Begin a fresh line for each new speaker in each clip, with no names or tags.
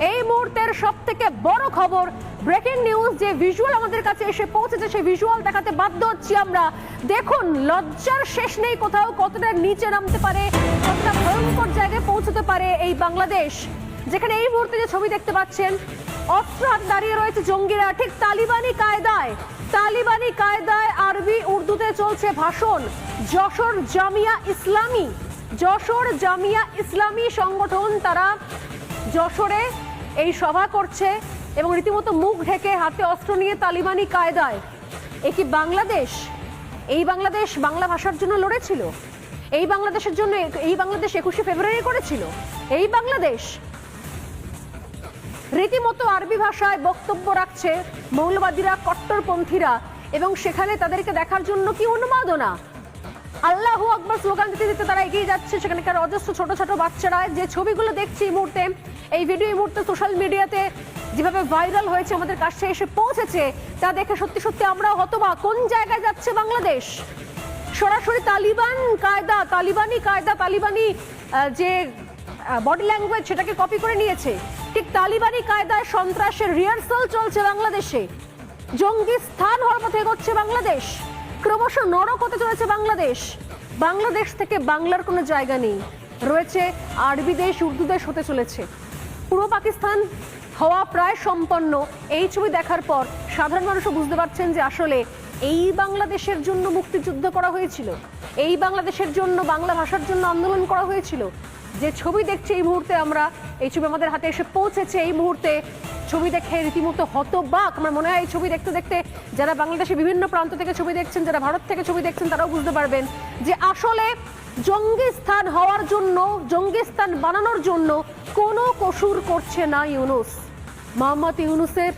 এই মুহূর্তের সবথেকে বড় খবর, ব্রেকিং নিউজ, যে ভিজুয়াল আমাদের কাছে এসে পৌঁছেছে সেই ভিজুয়াল দেখাতে বাধ্য হচ্ছি আমরা। দেখুন, লজ্জার শেষ নেই কোথাও, কতটা নিচে নামতে পারে, কতটা ভয়ঙ্কর জায়গায় পৌঁছতে পারে এই বাংলাদেশ, যেখানে এই মুহূর্তে যে ছবি দেখতে পাচ্ছেন, অস্ত্র হাতে দাঁড়িয়ে রয়েছে জঙ্গিরা, ঠিক তালিবানি কায়দায় আরবি উর্দুতে চলছে ভাষণ। যশোর জামিয়া ইসলামী সংগঠন, তারা যশোরে এই সভা করছে এবং রীতিমতো মুখ ঢেকে হাতে অস্ত্র নিয়ে তালিবানি কায়দায়। এ কি বাংলাদেশ? এই বাংলাদেশ বাংলা ভাষার জন্য লড়েছিল? এই বাংলাদেশের জন্য এই বাংলাদেশ 21শে ফেব্রুয়ারি করেছিল? এই বাংলাদেশ রীতিমতো আরবি ভাষায় বক্তব্য রাখছে মৌলবাদীরা, কট্টরপন্থীরা, এবং সেখানে তাদেরকে দেখার জন্য কি উন্মাদনা। আল্লাহু আকবার স্লোগান দিতে দিতে তারা এগিয়ে যাচ্ছে। সেখানকার অজস্র ছোট ছোট বাচ্চারা, যে ছবিগুলো দেখছি এই মুহূর্তে, এই ভিডিও এই মুহূর্তে সোশ্যাল মিডিয়াতে যেভাবে ভাইরাল হয়েছে, আমাদের কাছে এসে পৌঁছেছে, তা দেখে সত্যি সত্যি আমরা হতবাক। কোন জায়গায় যাচ্ছে বাংলাদেশ? সরাসরি তালিবানি যে বডি ল্যাঙ্গুয়েজ, সেটাকে কপি করে নিয়েছে। ঠিক তালিবানি কায়দায় সন্ত্রাসের রিহার্সাল চলছে বাংলাদেশে। জঙ্গি স্থান হওয়ার পথে এগোচ্ছে বাংলাদেশ। ক্রমশ নরক হতে চলেছে বাংলাদেশ থেকে বাংলার কোনো জায়গা নেই, রয়েছে আরবি দেশ, উর্দু দেশ হতে চলেছে। পূর্ব পাকিস্তান হওয়া প্রায় সম্পন্ন। এই ছবি দেখার পর সাধারণ মানুষও বুঝতে পারছেন যে আসলে এই বাংলাদেশের জন্য মুক্তিযুদ্ধ করা হয়েছিল, এই বাংলাদেশের জন্য, বাংলা ভাষার জন্য আন্দোলন করা হয়েছিল। যে ছবি দেখছি এই মুহূর্তে আমরা, এই ছবি আমাদের হাতে এসে পৌঁছেছে এই মুহূর্তে, ছবি দেখে রীতিমতো হতবাক। আমার মনে হয় এই ছবি দেখতে দেখতে যারা বাংলাদেশের বিভিন্ন প্রান্ত থেকে ছবি দেখছেন, যারা ভারত থেকে ছবি দেখছেন, তারাও বুঝতে পারবেন যে আসলে জঙ্গি স্থান হওয়ার জন্য, জঙ্গি স্থান বানানোর জন্য কোনো কসুর করছে না ইউনূস। মোহাম্মদ ইউনূসের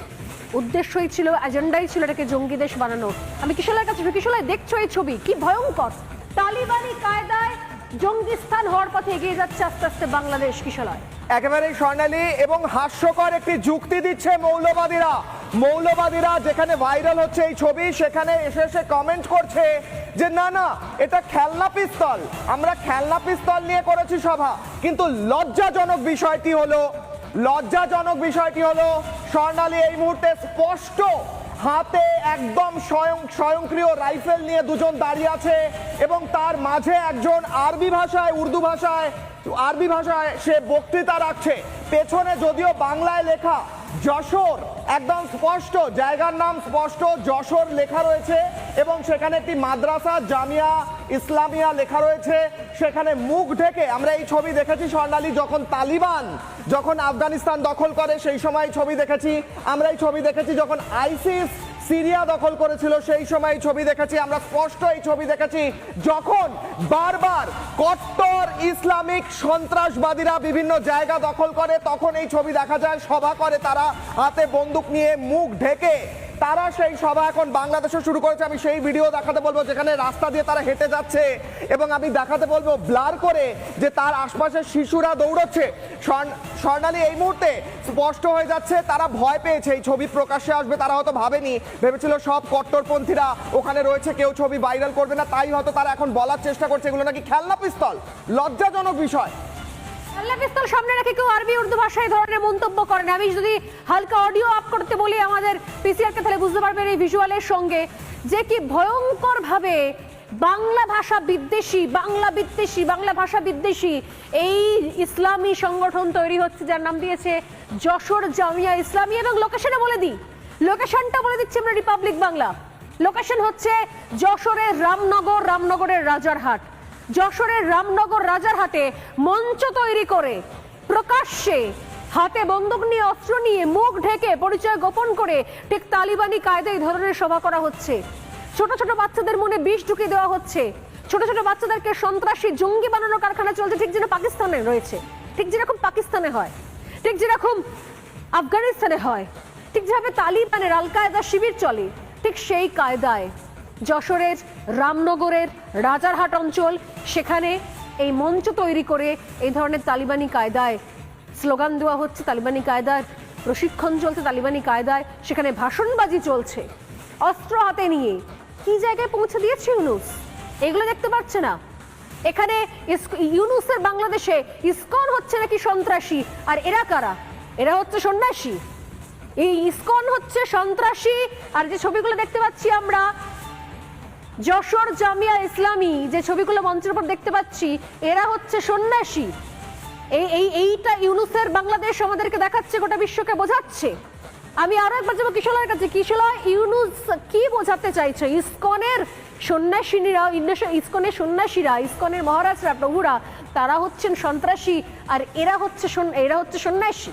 উদ্দেশ্যই ছিল, এজেন্ডাই ছিল এটাকে জঙ্গি দেশ বানানো। আমি কিশোরের কাছে, কিশোর দেখছো এই ছবি, কি ভয়ঙ্কর। তালিবানি কায়দায় জঙ্গি স্থান হওয়ার পথে এগিয়ে যাচ্ছে আস্তে আস্তে বাংলাদেশ। কিশোরায়
একেবারে স্বর্ণালী এবং হাস্যকর একটি যুক্তি দিচ্ছে মৌলবাদীরা যেখানে ভাইরাল হচ্ছে এই ছবি, সেখানে এসে কমেন্ট করছে যে না এটা খেলনা পিস্তল, আমরা খেলনা পিস্তল নিয়ে করেছি সভা। কিন্তু লজ্জাজনক বিষয়টি হলো স্বর্ণালী এই মুহূর্তে স্পষ্ট হাতে একদম স্বয়ংক্রিয় রাইফেল নিয়ে দুজন দাঁড়িয়ে আছে এবং তার মাঝে একজন আরবি ভাষায় সে বক্তৃতা রাখছে। পেছনে যদিও বাংলায় লেখা যশোর, একদম স্পষ্ট জায়গার নাম স্পষ্ট যশোর লেখা রয়েছে এবং সেখানে একটি মাদ্রাসা জামিয়া ইসলামিয়া লেখা রয়েছে। সেখানে মুখ ঢেকে আমরা এই ছবি দেখেছি স্বর্ণালী, যখন আফগানিস্তান দখল করে সেই সময় ছবি দেখেছি আমরা, এই ছবি দেখেছি যখন আইসিস সিরিয়া দখল করেছিল সেই সময় ছবি দেখেছি আমরা, স্পষ্ট এই ছবি দেখেছি যখন বারবার কট্টর ইসলামিক সন্ত্রাসবাদীরা বিভিন্ন জায়গা দখল করে, তখন এই ছবি দেখা যায়। সভা করে তারা হাতে বন্দুক নিয়ে, মুখ ঢেকে, তারা সেই সভা এখন বাংলাদেশে শুরু করেছে। আমি সেই ভিডিও দেখাতে বলবো যেখানে রাস্তা দিয়ে তারা হেঁটে যাচ্ছে এবং আমি দেখাতে বলবো ব্লার করে যে তার আশপাশে শিশুরা দৌড়চ্ছে। স্বর্ণালী এই মুহূর্তে স্পষ্ট হয়ে যাচ্ছে তারা ভয় পেয়েছে এই ছবি প্রকাশ্যে আসবে। তারা হয়তো ভেবেছিল সব কট্টরপন্থীরা ওখানে রয়েছে, কেউ ছবি ভাইরাল করবে না, তাই হয়তো তারা এখন বলার চেষ্টা করছে এগুলো নাকি খেলনা পিস্তল। লজ্জাজনক বিষয়।
খেলনা পিস্তল সামনে রেখে কেউ আরবি উর্দু ভাষায় এই ধরনের মন্তব্য করেন। আমি যদি হালকা অডিও আপ করতে বলি আমাদের পিসিআরকে, তাহলে বুঝতে পারবেন এই ভিজুয়ালের সঙ্গে যে কি ভয়ঙ্কর ভাবে বাংলা ভাষা বিদ্বেষী এই ইসলামী সংগঠন তৈরি হচ্ছে, যার নাম দিয়েছে যশোর জামিয়া ইসলামী। এবং লোকেশনটা বলে দিচ্ছি আমরা, রিপাবলিক বাংলা। লোকেশন হচ্ছে যশোরের রামনগরের রাজারহাট। যশোরের রাজারহাটে মঞ্চ তৈরি করে প্রকাশ্যে হাতে বন্দুক নিয়ে, অস্ত্র নিয়ে, মুখ ঢেকে, পরিচয় গোপন করে ঠিক তালিবানি কায়দায় এই ধরনের সভা করা হচ্ছে। ছোট ছোট বাচ্চাদের মনে বিষ ঢুকিয়ে দেওয়া হচ্ছে। ছোট ছোট বাচ্চাদেরকে সন্ত্রাসী জঙ্গি বানানোর কারখানা চলছে, ঠিক যেন পাকিস্তানে রয়েছে, ঠিক যেরকম পাকিস্তানে হয়, ঠিক যেরকম আফগানিস্তানে হয়, ঠিক যেভাবে তালিবানের আল কায়দা শিবির চলে, ঠিক সেই কায়দায় যশোরের রামনগরের রাজারহাট অঞ্চল, সেখানে এই মঞ্চ তৈরি করে এই ধরনের তালিবানি কায়দায় স্লোগান দেওয়া হচ্ছে, তালিবানি কায়দার প্রশিক্ষণ চলছে, তালিবানি কায়দায় সেখানে ভাষণবাজি চলছে। অস্ত্র হাতে নিয়ে কি জায়গায় পৌঁছে দিয়েছে ইউনূস, এগুলো দেখতে পাচ্ছে না। এখানে ইউনূসের বাংলাদেশে ইসকন হচ্ছে নাকি সন্ত্রাসী, আর এরা কারা? এরা হচ্ছে সন্ন্যাসী, এই ইসকন হচ্ছে সন্ত্রাসী। আর যে ছবিগুলো দেখতে পাচ্ছি আমরা যশোর জামিয়া ইসলামী, যে ছবিগুলো মঞ্চের উপর দেখতে পাচ্ছি, এরা হচ্ছে সন্ন্যাসী। এইটা ইউনুসের বাংলাদেশ আমাদেরকে দেখাচ্ছে, গোটা বিশ্বকে বোঝাচ্ছে। আমি আরো একবার যাবো কিশোরের কাছে। কিশোরা, ইউনুস কি বোঝাতে চাইছে? ইসকনের সন্ন্যাসিনীরা, ইসকনের সন্ন্যাসীরা, ইসকনের মহারাজরা, প্রভুরা, তারা হচ্ছেন সন্ত্রাসী, আর এরা হচ্ছে সন্ন্যাসী।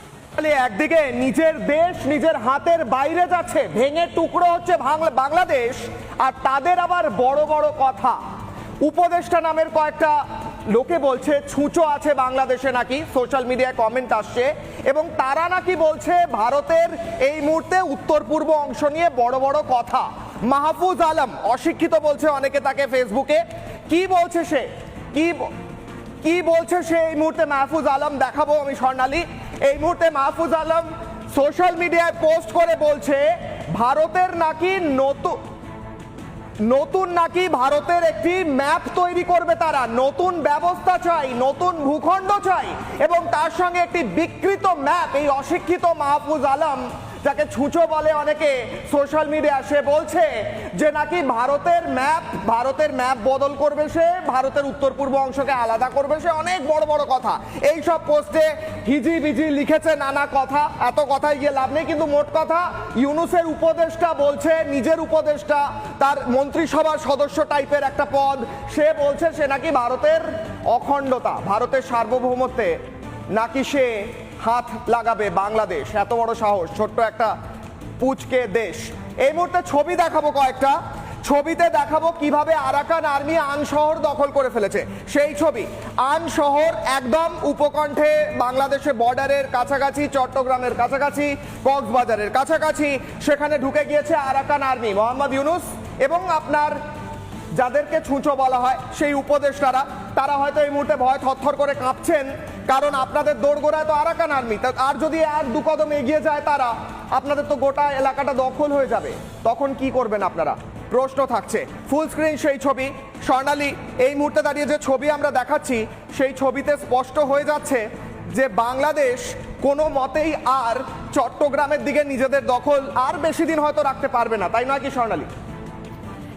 একদিকে নিজের দেশ নিজের হাতের বাইরে যাচ্ছে, ভেঙে টুকরো হচ্ছে বাংলাদেশ, আর তাদের আবার বড় বড় কথা। উপদেষ্টা নামের কয়েকটা লোকে বলছে ছুঁচো আছে বাংলাদেশে, নাকি সোশ্যাল মিডিয়ায় কমেন্ট আসছে, এবং তারা নাকি বলছে ভারতের এই মুহূর্তে উত্তর পূর্ব অংশ নিয়ে বড় বড় কথা। মাহফুজ আলম অশিক্ষিত বলছে অনেকে তাকে ফেসবুকে। কি বলছে সে, কি বলছে সে এই মুহূর্তে মাহফুজ আলম দেখাবো আমি স্বর্ণালী। এই মুহূর্তে মাহফুজ আলম সোশ্যাল মিডিয়ায় পোস্ট করে বলছে ভারতের নাকি নতুন নাকি ভারতের একটি ম্যাপ তৈরি করবে তারা, নতুন ব্যবস্থা চাই, নতুন ভূখণ্ড চাই, এবং তার সঙ্গে একটি বিকৃত ম্যাপ। এই অশিক্ষিত মাহফুজ আলম, যাকে ছুঁচো বলে অনেকে সোশ্যাল মিডিয়া, সে বলছে যে নাকি ভারতের ম্যাপ বদল করবে সে, ভারতের উত্তর পূর্ব অংশকে আলাদা করবে সে, অনেক বড় বড় কথা। এই সব পোস্টে হিজি বিজি লিখেছে নানা কথা, এত কথায় গিয়ে লাভ নেই। কিন্তু মোট কথা, ইউনুসের উপদেষ্টা বলছে, নিজের উপদেষ্টা, তার মন্ত্রিসভার সদস্য টাইপের একটা পদ, সে বলছে সে নাকি ভারতের অখণ্ডতা, ভারতের সার্বভৌমত্বে নাকি সে হাত লাগাবে বাংলাদেশ। এত বড় সাহস, ছোট্ট একটা পুচকে দেশ। এই মুহূর্তে ছবি দেখাবো কয়েকটা। ছবিতে দেখাবো কিভাবে আরাকান আর্মি আন শহর দখল করে ফেলেছে। সেই ছবি, আন শহর একদম উপকণ্ঠে, বাংলাদেশের বর্ডারের কাছাকাছি, চট্টগ্রামের কাছাকাছি, কক্সবাজারের কাছাকাছি, সেখানে ঢুকে গিয়েছে আরাকান আর্মি। মোহাম্মদ ইউনুস এবং আপনার যাদেরকে ছুঁচো বলা হয় সেই উপদেষ্টারা, তারা হয়তো এই মুহূর্তে ভয় থরথর করে কাঁপছেন, কারণ আপনাদের দোরগোড়ায় তো আরাকান আর্মি। আর যদি আর দু কদম এগিয়ে যায় তারা, আপনাদের তো গোটা এলাকাটা দখল হয়ে যাবে। তখন কি করবেন আপনারা? প্রশ্ন থাকছে। ফুল স্ক্রিন সেই ছবি স্বর্ণালী, এই মুহূর্তে দাঁড়িয়ে যে ছবি আমরা দেখাচ্ছি, সেই ছবিতে স্পষ্ট হয়ে যাচ্ছে যে বাংলাদেশ কোনো মতেই আর চট্টগ্রামের দিকে নিজেদের দখল আর বেশি দিন হয়তো রাখতে পারবে না, তাই নয় কি স্বর্ণালী?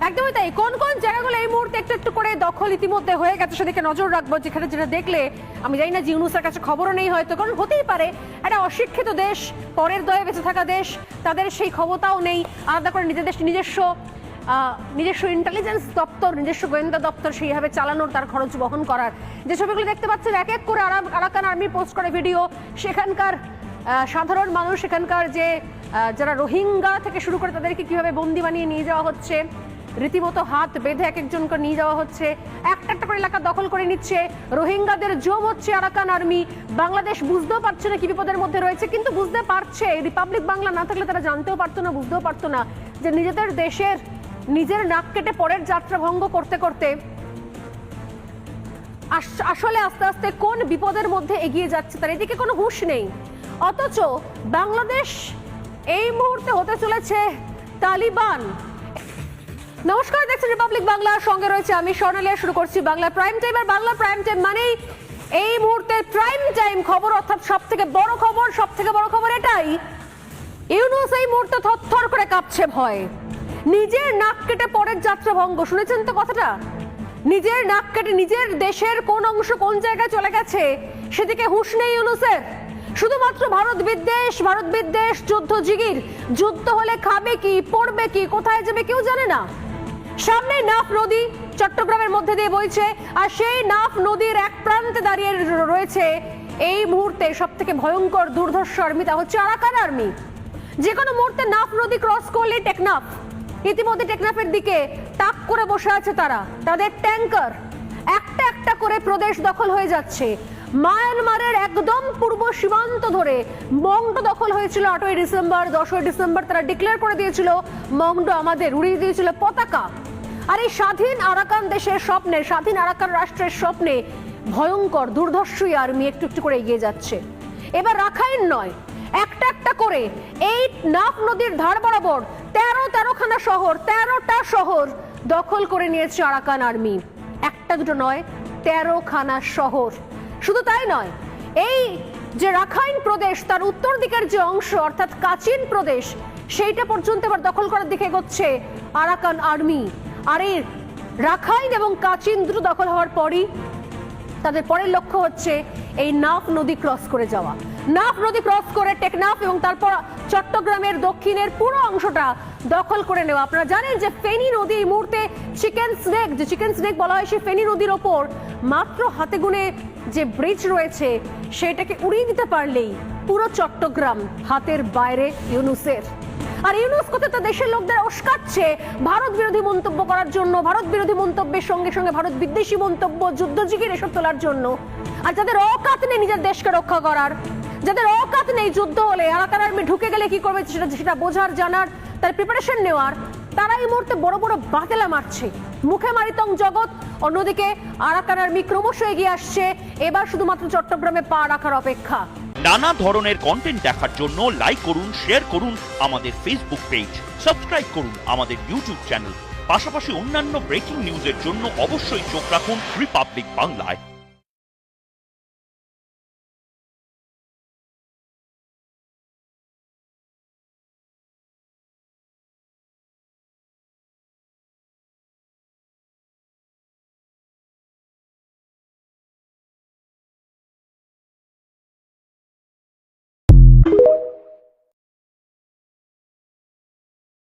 একদমই তাই। কোন কোন জায়গাগুলো এই মুহূর্তে একটু একটু করে দখল ইতিমধ্যে হয়ে গেছে সেদিকে নজর রাখবো। যেখানে যেটা দেখলে আমি জানি না যে ইউনুসের কাছে খবরও নেই হয়তো, কারণ হতেই পারে একটা অশিক্ষিত দেশ, পরের দয়ে বেঁচে থাকা দেশ, তাদের সেই ক্ষমতাও নেই আলাদা করে নিজস্ব ইন্টেলিজেন্স দপ্তর, নিজস্ব গোয়েন্দা দপ্তর সেইভাবে চালানোর, তার খরচ বহন করার। যে ছবিগুলো দেখতে পাচ্ছেন এক এক করে আরাকান আর্মি পোস্ট করে ভিডিও, সেখানকার সাধারণ মানুষ, সেখানকার যে যারা রোহিঙ্গা থেকে শুরু করে তাদেরকে কিভাবে বন্দি বানিয়ে নিয়ে যাওয়া হচ্ছে, রীতিমতো হাত বেঁধে এক একজনকে নিয়ে যাওয়া হচ্ছে, একটা একটা করে এলাকা দখল করে নিচ্ছে, রোহিঙ্গাদের জম হচ্ছে আরাকান আর্মি। বাংলাদেশ বুঝতেও পারছে না কি বিপদের মধ্যে রয়েছে, কিন্তু বুঝতে পারছে। রিপাবলিক বাংলা না থাকলে তারা জানতেও পারতো না, বুঝতেও পারতো না যে নিজেদের দেশের নিজের নাক কেটে পরের যাত্রা ভঙ্গ করতে করতে আসলে আস্তে আস্তে কোন বিপদের মধ্যে এগিয়ে যাচ্ছে তার এদিকে কোনো হুঁশ নেই। অথচ বাংলাদেশ এই মুহূর্তে হতে চলেছে তালিবান। নমস্কার, দেখছেন রিপাবলিক বাংলার সঙ্গে রয়েছে আমি স্বর্ণালী। শুরু করছি বাংলা প্রাইম টাইম। আর বাংলা প্রাইম টাইম মানেই এই মুহূর্তে প্রাইম টাইম খবর, অর্থাৎ সব থেকে বড় খবর এটাই, ইউনুস এই মুহূর্তে থরথর করে কাঁপছে ভয়। নিজের নাক কেটে পরের যাত্রা ভঙ্গ, শুনেছেন তো কথাটা? নিজের নাক কেটে নিজের দেশের কোন অংশ কোন জায়গায় চলে গেছে সেদিকে হুঁশ নেই ইউনুসের। শুধুমাত্র ভারত বিদ্বেষ, যুদ্ধ জিগির। যুদ্ধ হলে খাবে কি, পড়বে কি, কোথায় যাবে কেউ জানে না। সামনে নাফ নদী চট্টগ্রামের মধ্যে দিয়ে বইছে, আর সেই নাফ নদীর এক প্রান্তে দাঁড়িয়ে রয়েছে এই মুহূর্তে সব থেকে ভয়ঙ্কর দুর্ধর্ষ আর্মি, তা হচ্ছে আরাকান আর্মি। যে কোনো মুহূর্তে নাফ নদী ক্রস করলে টেকনাফ, ইতিমধ্যে টেকনাফের দিকে তাক করে বসে আছে তারা, তাদের ট্যাঙ্কার একটা একটা করে প্রদেশ দখল হয়ে যাচ্ছে। মায়ানমারের একদম পূর্ব সীমান্ত ধরে মংডো দখল হয়েছিল 8ই ডিসেম্বর, 10ই ডিসেম্বর তারা ডিক্লেয়ার করে দিয়েছিল মংডো আমাদের, উড়িয়ে দিয়েছিল পতাকা। আর এই স্বাধীন আরাকান দেশের স্বপ্নে, স্বাধীন আরাকান রাষ্ট্রের স্বপ্নে ভয়ঙ্কর দুর্ধর্ষই আর্মি একটু একটু করে এগিয়ে যাচ্ছে। এবার রাখাইন নয়, একটা একটা করে এই নাফ নদীর ধার বরাবর 13খানা শহর, 13টা শহর দখল করে নিয়েছে আরাকান আর্মি। একটা দুটো নয়, 13খানা শহর। শুধু তাই নয়, এই যে রাখাইন প্রদেশ তার উত্তর দিকের যে অংশ অর্থাৎ কাচিন প্রদেশ সেইটা পর্যন্ত এবার দখল করার দিকে এগোচ্ছে আরাকান আর্মি। আর এই রাখাইন এবং কাচিন দুটো দখল হওয়ার পরই তাদের পরের লক্ষ্য হচ্ছে এই নাফ নদী ক্রস করে যাওয়া। নাফ নদী ক্রস করে টেকনাফ এবং তারপর চট্টগ্রামের দক্ষিণের পুরো অংশটা দখল করে নেওয়া। আপনারা জানেন যে ফেনী নদী এই মুহূর্তে চিকেন স্নেক বলা হয় সেই ফেনী নদীর ওপর মাত্র হাতে গুনে যে ব্রিজ রয়েছে সেটাকে উড়িয়ে দিতে পারলেই পুরো চট্টগ্রাম হাতের বাইরে ইউনূসের। আর ইউনূস কোথায় তার দেশের লোকদের উস্কাচ্ছে ভারত বিরোধী মন্তব্য করার জন্য, ভারত বিরোধী মন্তব্যের সঙ্গে সঙ্গে ভারত বিদ্বেষী মন্তব্য, যুদ্ধজিগির এসব তোলার জন্য। আর যাদের অকাত নেই নিজের দেশকে রক্ষা করার, যাদের অকাত নেই যুদ্ধ হলে আরাকান আর্মি ঢুকে গেলে কি করবে সেটা বোঝার, জানার, তার প্রিপারেশন নেওয়ার, তারা এই মুহূর্তে বড় বড় বাতেলা মারছে। মুখে মারিতং জগৎ। অন্যদিকে আরাকান আর্মি ক্রমশ এগিয়ে আসছে। এবার শুধুমাত্র চট্টগ্রামে পা রাখার অপেক্ষা।
নানা ধরনের কন্টেন্ট দেখার জন্য লাইক করুন, শেয়ার করুন আমাদের ফেসবুক পেজ, সাবস্ক্রাইব করুন আমাদের ইউটিউব চ্যানেল। পাশাপাশি অন্যান্য ব্রেকিং নিউজের জন্য অবশ্যই চোখ রাখুন রিপাবলিক বাংলায়।